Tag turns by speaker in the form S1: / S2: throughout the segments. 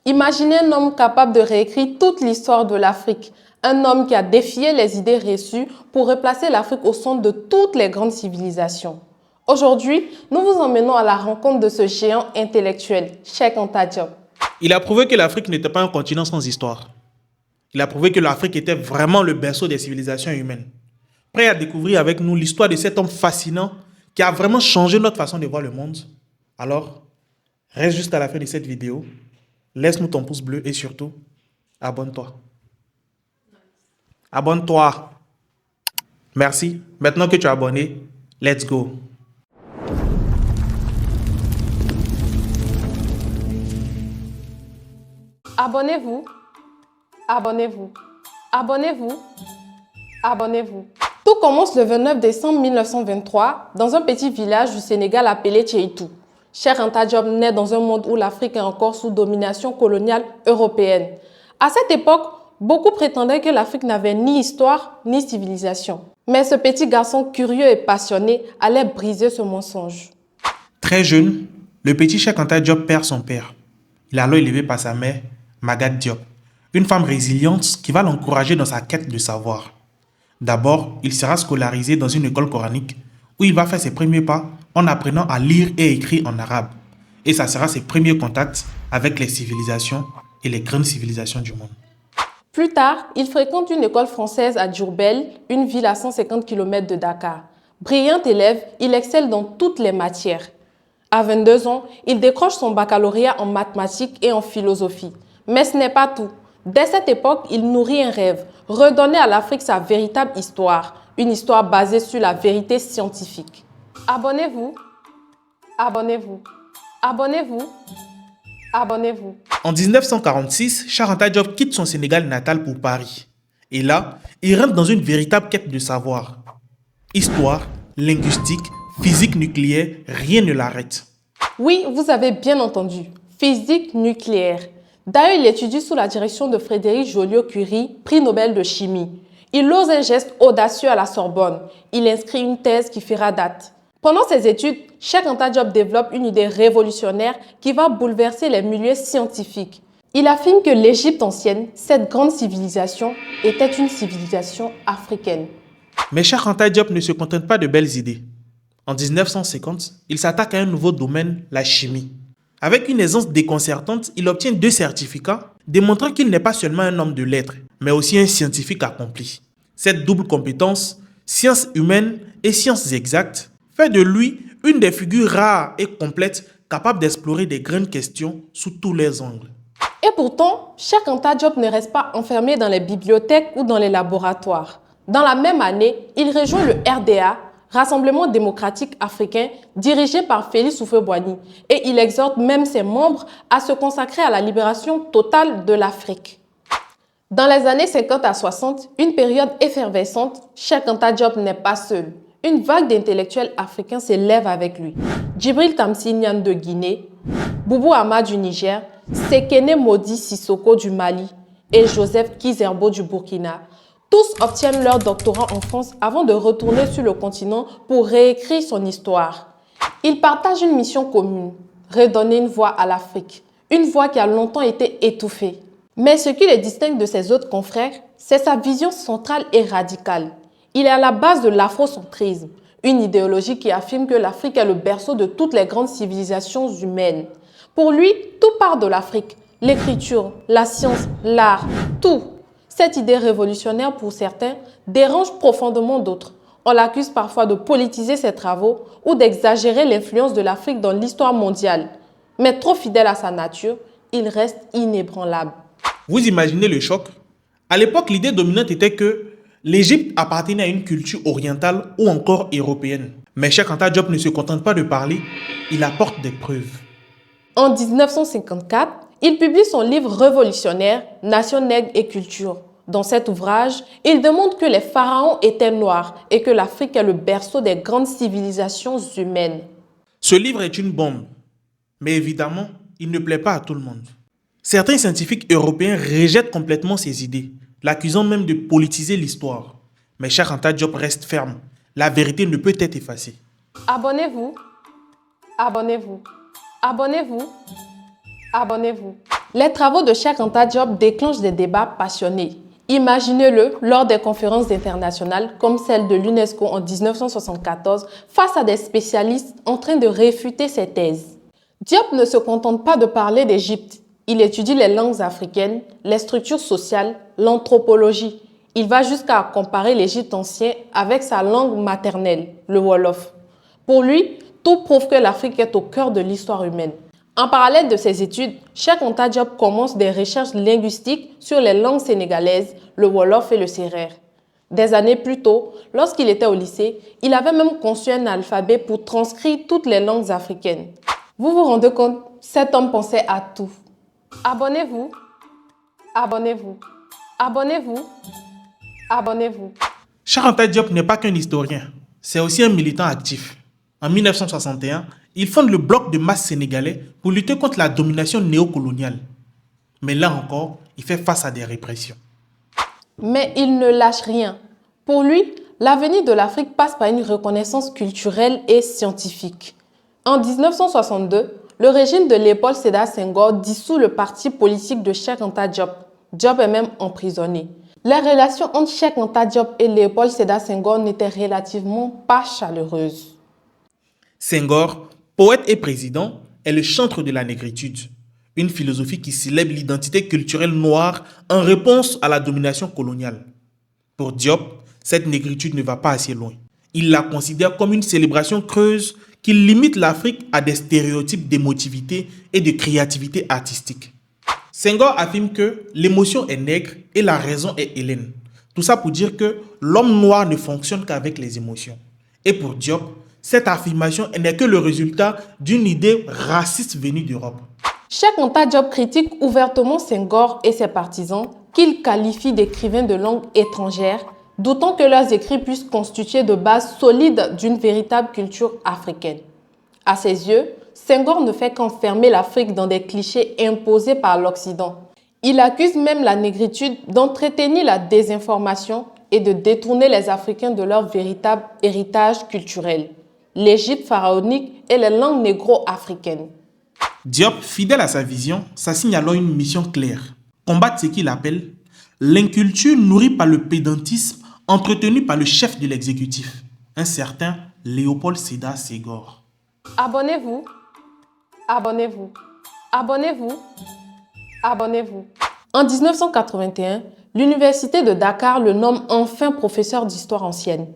S1: Imaginez un homme capable de réécrire toute l'histoire de l'Afrique. Un homme qui a défié les idées reçues pour replacer l'Afrique au centre de toutes les grandes civilisations. Aujourd'hui, nous vous emmenons à la rencontre de ce géant intellectuel, Cheikh Anta Diop.
S2: Il a prouvé que l'Afrique n'était pas un continent sans histoire. Il a prouvé que l'Afrique était vraiment le berceau des civilisations humaines. Prêt à découvrir avec nous l'histoire de cet homme fascinant qui a vraiment changé notre façon de voir le monde? Alors, reste jusqu'à la fin de cette vidéo, laisse-nous ton pouce bleu et surtout, abonne-toi. Abonne-toi. Merci. Maintenant que tu es abonné, let's go.
S1: Abonnez-vous, abonnez-vous, abonnez-vous, abonnez-vous. Tout commence le 29 décembre 1923 dans un petit village du Sénégal appelé Tcheitou. Cheikh Anta Diop naît dans un monde où l'Afrique est encore sous domination coloniale européenne. À cette époque, beaucoup prétendaient que l'Afrique n'avait ni histoire ni civilisation. Mais ce petit garçon curieux et passionné allait briser ce mensonge.
S2: Très jeune, le petit Cheikh Anta Diop perd son père. Il est alors élevé par sa mère, Magatte Diop, une femme résiliente qui va l'encourager dans sa quête de savoir. D'abord, il sera scolarisé dans une école coranique où il va faire ses premiers pas en apprenant à lire et écrire en arabe. Et ça sera ses premiers contacts avec les civilisations et les grandes civilisations du monde.
S1: Plus tard, il fréquente une école française à Diourbel, une ville à 150 km de Dakar. Brillant élève, il excelle dans toutes les matières. À 22 ans, il décroche son baccalauréat en mathématiques et en philosophie. Mais ce n'est pas tout. Dès cette époque, il nourrit un rêve, redonner à l'Afrique sa véritable histoire, une histoire basée sur la vérité scientifique. Abonnez-vous, abonnez-vous, abonnez-vous, abonnez-vous.
S2: En 1946, Cheikh Anta Diop quitte son Sénégal natal pour Paris. Et là, il rentre dans une véritable quête de savoir. Histoire, linguistique, physique nucléaire, rien ne l'arrête.
S1: Oui, vous avez bien entendu. Physique nucléaire. D'ailleurs, il étudie sous la direction de Frédéric Joliot-Curie, prix Nobel de chimie. Il ose un geste audacieux à la Sorbonne. Il inscrit une thèse qui fera date. Pendant ses études, Cheikh Anta Diop développe une idée révolutionnaire qui va bouleverser les milieux scientifiques. Il affirme que l'Égypte ancienne, cette grande civilisation, était une civilisation africaine.
S2: Mais Cheikh Anta Diop ne se contente pas de belles idées. En 1950, il s'attaque à un nouveau domaine, la chimie. Avec une aisance déconcertante, il obtient 2 certificats, démontrant qu'il n'est pas seulement un homme de lettres, mais aussi un scientifique accompli. Cette double compétence, sciences humaines et sciences exactes, fait de lui une des figures rares et complètes capables d'explorer des grandes questions sous tous les angles.
S1: Et pourtant, Cheikh Anta Diop ne reste pas enfermé dans les bibliothèques ou dans les laboratoires. Dans la même année, il rejoint le RDA, Rassemblement démocratique africain, dirigé par Félix Houphouët-Boigny, et il exhorte même ses membres à se consacrer à la libération totale de l'Afrique. Dans les années 50 à 60, une période effervescente, Cheikh Anta Diop n'est pas seul. Une vague d'intellectuels africains s'élève avec lui. Djibril Tamsir Niane de Guinée, Boubou Ahmad du Niger, Sekene Modi Sissoko du Mali et Joseph Kizerbo du Burkina. Tous obtiennent leur doctorat en France avant de retourner sur le continent pour réécrire son histoire. Ils partagent une mission commune, redonner une voix à l'Afrique, une voix qui a longtemps été étouffée. Mais ce qui les distingue de ses autres confrères, c'est sa vision centrale et radicale. Il est à la base de l'afrocentrisme, une idéologie qui affirme que l'Afrique est le berceau de toutes les grandes civilisations humaines. Pour lui, tout part de l'Afrique, l'écriture, la science, l'art, tout. Cette idée révolutionnaire pour certains dérange profondément d'autres. On l'accuse parfois de politiser ses travaux ou d'exagérer l'influence de l'Afrique dans l'histoire mondiale. Mais trop fidèle à sa nature, il reste inébranlable.
S2: Vous imaginez le choc? À l'époque, l'idée dominante était que l'Égypte appartenait à une culture orientale ou encore européenne. Mais Cheikh Anta Diop ne se contente pas de parler, il apporte des preuves.
S1: En 1954, il publie son livre révolutionnaire « Nation, nègre et culture ». Dans cet ouvrage, il démontre que les pharaons étaient noirs et que l'Afrique est le berceau des grandes civilisations humaines.
S2: Ce livre est une bombe, mais évidemment, il ne plaît pas à tout le monde. Certains scientifiques européens rejettent complètement ces idées, l'accusant même de politiser l'histoire. Mais Cheikh Anta Diop reste ferme. La vérité ne peut être effacée.
S1: Abonnez-vous, abonnez-vous, abonnez-vous, abonnez-vous. Les travaux de Cheikh Anta Diop déclenchent des débats passionnés. Imaginez-le lors des conférences internationales comme celle de l'UNESCO en 1974 face à des spécialistes en train de réfuter ses thèses. Diop ne se contente pas de parler d'Égypte. Il étudie les langues africaines, les structures sociales, l'anthropologie. Il va jusqu'à comparer l'Égypte ancien avec sa langue maternelle, le Wolof. Pour lui, tout prouve que l'Afrique est au cœur de l'histoire humaine. En parallèle de ses études, Cheikh Anta Diop commence des recherches linguistiques sur les langues sénégalaises, le Wolof et le Sérère. Des années plus tôt, lorsqu'il était au lycée, il avait même conçu un alphabet pour transcrire toutes les langues africaines. Vous vous rendez compte? Cet homme pensait à tout. Abonnez-vous, abonnez-vous, abonnez-vous, abonnez-vous.
S2: Cheikh Anta Diop n'est pas qu'un historien, c'est aussi un militant actif. En 1961, il fonde le bloc de masse sénégalais pour lutter contre la domination néocoloniale. Mais là encore, il fait face à des répressions.
S1: Mais il ne lâche rien. Pour lui, l'avenir de l'Afrique passe par une reconnaissance culturelle et scientifique. En 1962, le régime de Léopold Sédar Senghor dissout le parti politique de Cheikh Anta Diop. Diop est même emprisonné. Les relations entre Cheikh Anta Diop et Léopold Sédar Senghor n'étaient relativement pas chaleureuses.
S2: Senghor, poète et président, est le chantre de la négritude, une philosophie qui célèbre l'identité culturelle noire en réponse à la domination coloniale. Pour Diop, cette négritude ne va pas assez loin. Il la considère comme une célébration creuse qui limite l'Afrique à des stéréotypes d'émotivité et de créativité artistique. Senghor affirme que l'émotion est nègre et la raison est hellène. Tout ça pour dire que l'homme noir ne fonctionne qu'avec les émotions. Et pour Diop, cette affirmation n'est que le résultat d'une idée raciste venue d'Europe.
S1: Cheikh Anta Diop critique ouvertement Senghor et ses partisans, qu'il qualifie d'écrivains de langue étrangère, doutant que leurs écrits puissent constituer de bases solides d'une véritable culture africaine. À ses yeux, Senghor ne fait qu'enfermer l'Afrique dans des clichés imposés par l'Occident. Il accuse même la négritude d'entretenir la désinformation et de détourner les Africains de leur véritable héritage culturel, l'Égypte pharaonique et les langues négro-africaines.
S2: Diop, fidèle à sa vision, s'assigne alors une mission claire: combattre ce qu'il appelle l'inculture nourrie par le pédantisme entretenu par le chef de l'exécutif, un certain Léopold Sédar Senghor.
S1: Abonnez-vous, abonnez-vous, abonnez-vous, abonnez-vous. En 1981, l'université de Dakar le nomme enfin professeur d'histoire ancienne.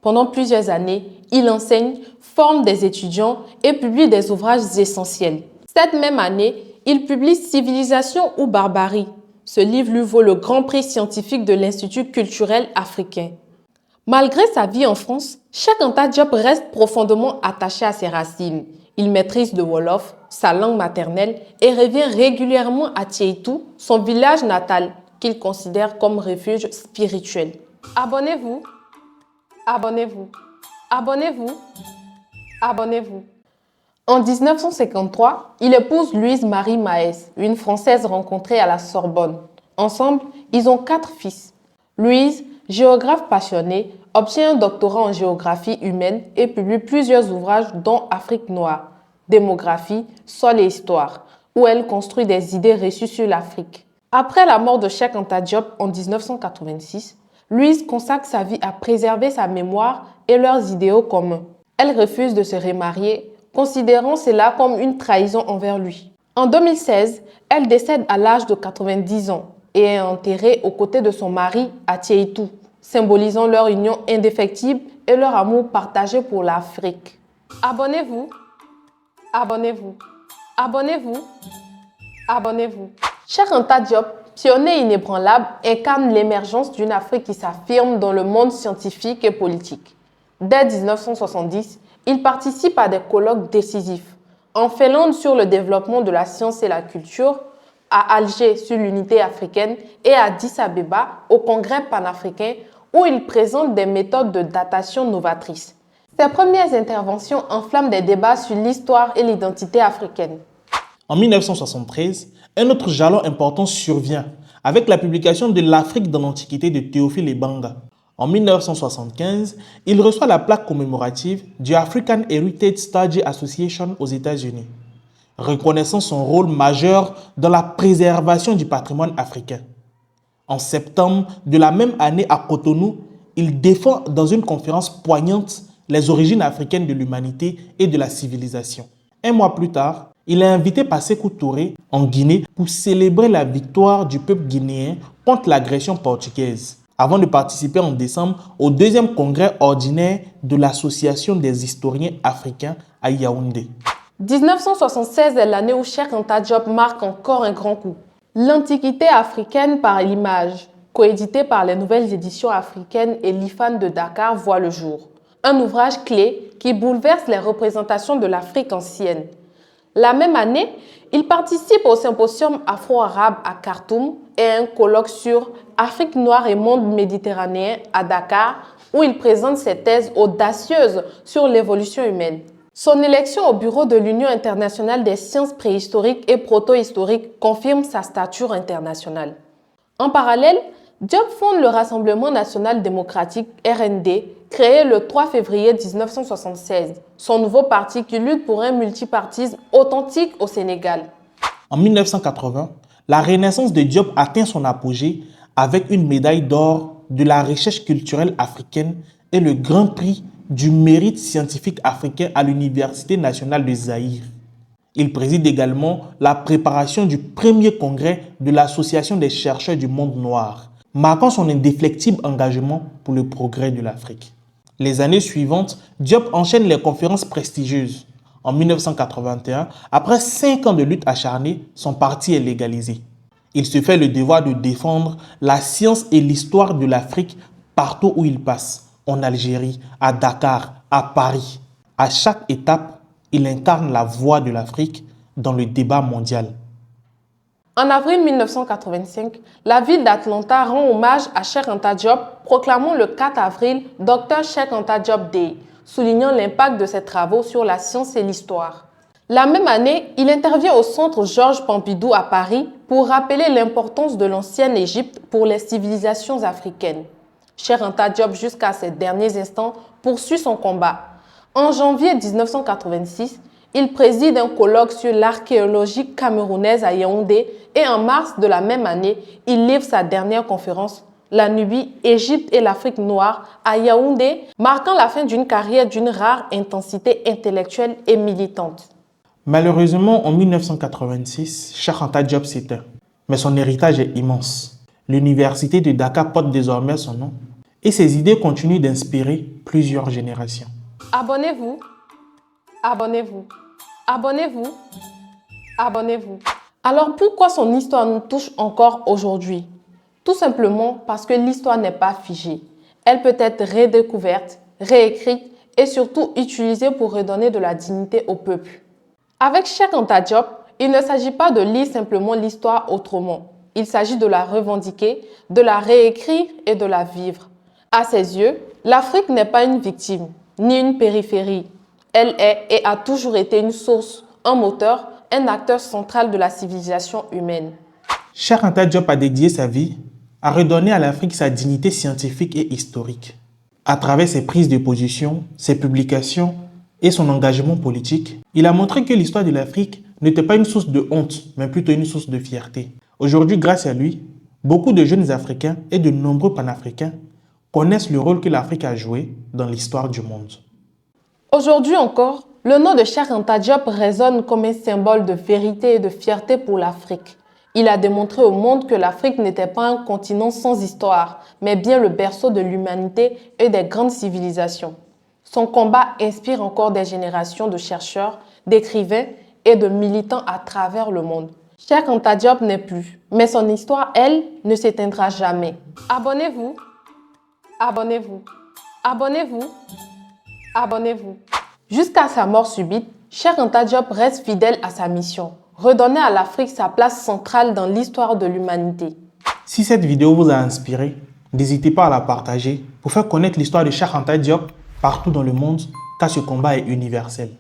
S1: Pendant plusieurs années, il enseigne, forme des étudiants et publie des ouvrages essentiels. Cette même année, il publie Civilisation ou barbarie. Ce livre lui vaut le grand prix scientifique de l'Institut culturel africain. Malgré sa vie en France, Cheikh Anta Diop reste profondément attaché à ses racines. Il maîtrise le Wolof, sa langue maternelle, et revient régulièrement à Tiétou, son village natal, qu'il considère comme refuge spirituel. Abonnez-vous, abonnez-vous, abonnez-vous, abonnez-vous. En 1953, il épouse Louise Marie Maes, une Française rencontrée à la Sorbonne. Ensemble, ils ont 4 fils. Louise, géographe passionnée, obtient un doctorat en géographie humaine et publie plusieurs ouvrages dont Afrique noire, démographie, sol et histoire, où elle construit des idées reçues sur l'Afrique. Après la mort de Cheikh Anta Diop en 1986, Louise consacre sa vie à préserver sa mémoire et leurs idéaux communs. Elle refuse de se remarier, considérant cela comme une trahison envers lui. En 2016, elle décède à l'âge de 90 ans et est enterrée aux côtés de son mari à Tiétou, symbolisant leur union indéfectible et leur amour partagé pour l'Afrique. Abonnez-vous, abonnez-vous, abonnez-vous, abonnez-vous. Cheikh Anta Diop, pionnier inébranlable, incarne l'émergence d'une Afrique qui s'affirme dans le monde scientifique et politique. Dès 1970, il participe à des colloques décisifs. En Finlande sur le développement de la science et la culture, à Alger sur l'unité africaine et à Addis Abeba au congrès panafricain où il présente des méthodes de datation novatrices. Ses premières interventions enflamment des débats sur l'histoire et l'identité africaine.
S2: En 1973, un autre jalon important survient avec la publication de l'Afrique dans l'Antiquité de Théophile Ebanga. En 1975, il reçoit la plaque commémorative du African Heritage Study Association aux États-Unis. reconnaissant son rôle majeur dans la préservation du patrimoine africain. En septembre de la même année à Cotonou, il défend dans une conférence poignante les origines africaines de l'humanité et de la civilisation. Un mois plus tard, il est invité par Sékou Touré en Guinée pour célébrer la victoire du peuple guinéen contre l'agression portugaise, avant de participer en décembre au deuxième congrès ordinaire de l'Association des historiens africains à Yaoundé.
S1: 1976 est l'année où Cheikh Anta Diop marque encore un grand coup. L'Antiquité africaine par l'image, coédité par les nouvelles éditions africaines et l'IFAN de Dakar, voit le jour. Un ouvrage clé qui bouleverse les représentations de l'Afrique ancienne. La même année, il participe au symposium afro-arabe à Khartoum et à un colloque sur Afrique noire et monde méditerranéen à Dakar, où il présente ses thèses audacieuses sur l'évolution humaine. Son élection au bureau de l'Union internationale des sciences préhistoriques et proto-historiques confirme sa stature internationale. En parallèle, Diop fonde le Rassemblement national démocratique RND, créé le 3 février 1976, son nouveau parti qui lutte pour un multipartisme authentique au Sénégal.
S2: En 1980, la renaissance de Diop atteint son apogée avec une médaille d'or de la recherche culturelle africaine et le Grand Prix du mérite scientifique africain à l'Université nationale de Zaïre. Il préside également la préparation du premier congrès de l'Association des chercheurs du monde noir, marquant son indéfectible engagement pour le progrès de l'Afrique. Les années suivantes, Diop enchaîne les conférences prestigieuses. En 1981, après 5 ans de lutte acharnée, son parti est légalisé. Il se fait le devoir de défendre la science et l'histoire de l'Afrique partout où il passe. En Algérie, à Dakar, à Paris. À chaque étape, il incarne la voix de l'Afrique dans le débat mondial.
S1: En avril 1985, la ville d'Atlanta rend hommage à Cheikh Anta Diop, proclamant le 4 avril Dr Cheikh Anta Diop Day, soulignant l'impact de ses travaux sur la science et l'histoire. La même année, il intervient au centre Georges Pompidou à Paris pour rappeler l'importance de l'ancienne Égypte pour les civilisations africaines. Cheikh Anta Diop, jusqu'à ses derniers instants, poursuit son combat. En janvier 1986, il préside un colloque sur l'archéologie camerounaise à Yaoundé et en mars de la même année, il livre sa dernière conférence, La Nubie, Égypte et l'Afrique noire à Yaoundé, marquant la fin d'une carrière d'une rare intensité intellectuelle et militante.
S2: Malheureusement, en 1986, Cheikh Anta Diop s'éteint, mais son héritage est immense. L'université de Dakar porte désormais son nom et ses idées continuent d'inspirer plusieurs générations.
S1: Abonnez-vous, abonnez-vous, abonnez-vous, abonnez-vous. Alors pourquoi son histoire nous touche encore aujourd'hui? Tout simplement parce que l'histoire n'est pas figée. Elle peut être redécouverte, réécrite et surtout utilisée pour redonner de la dignité au peuple. Avec Cheikh Anta Diop, il ne s'agit pas de lire simplement l'histoire autrement. Il s'agit de la revendiquer, de la réécrire et de la vivre. À ses yeux, l'Afrique n'est pas une victime, ni une périphérie. Elle est et a toujours été une source, un moteur, un acteur central de la civilisation humaine.
S2: Cheikh Anta Diop a dédié sa vie à redonner à l'Afrique sa dignité scientifique et historique. À travers ses prises de position, ses publications et son engagement politique, il a montré que l'histoire de l'Afrique n'était pas une source de honte, mais plutôt une source de fierté. Aujourd'hui, grâce à lui, beaucoup de jeunes Africains et de nombreux panafricains connaissent le rôle que l'Afrique a joué dans l'histoire du monde.
S1: Aujourd'hui encore, le nom de Cheikh Anta Diop résonne comme un symbole de vérité et de fierté pour l'Afrique. Il a démontré au monde que l'Afrique n'était pas un continent sans histoire, mais bien le berceau de l'humanité et des grandes civilisations. Son combat inspire encore des générations de chercheurs, d'écrivains et de militants à travers le monde. Cheikh Anta Diop n'est plus, mais son histoire, elle, ne s'éteindra jamais. Abonnez-vous, abonnez-vous, abonnez-vous, abonnez-vous. Jusqu'à sa mort subite, Cheikh Anta Diop reste fidèle à sa mission, redonner à l'Afrique sa place centrale dans l'histoire de l'humanité.
S2: Si cette vidéo vous a inspiré, n'hésitez pas à la partager pour faire connaître l'histoire de Cheikh Anta Diop partout dans le monde, car ce combat est universel.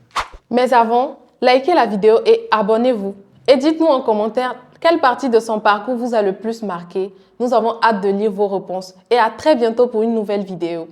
S1: Mais avant, likez la vidéo et abonnez-vous. Et dites-nous en commentaire quelle partie de son parcours vous a le plus marqué. Nous avons hâte de lire vos réponses et à très bientôt pour une nouvelle vidéo.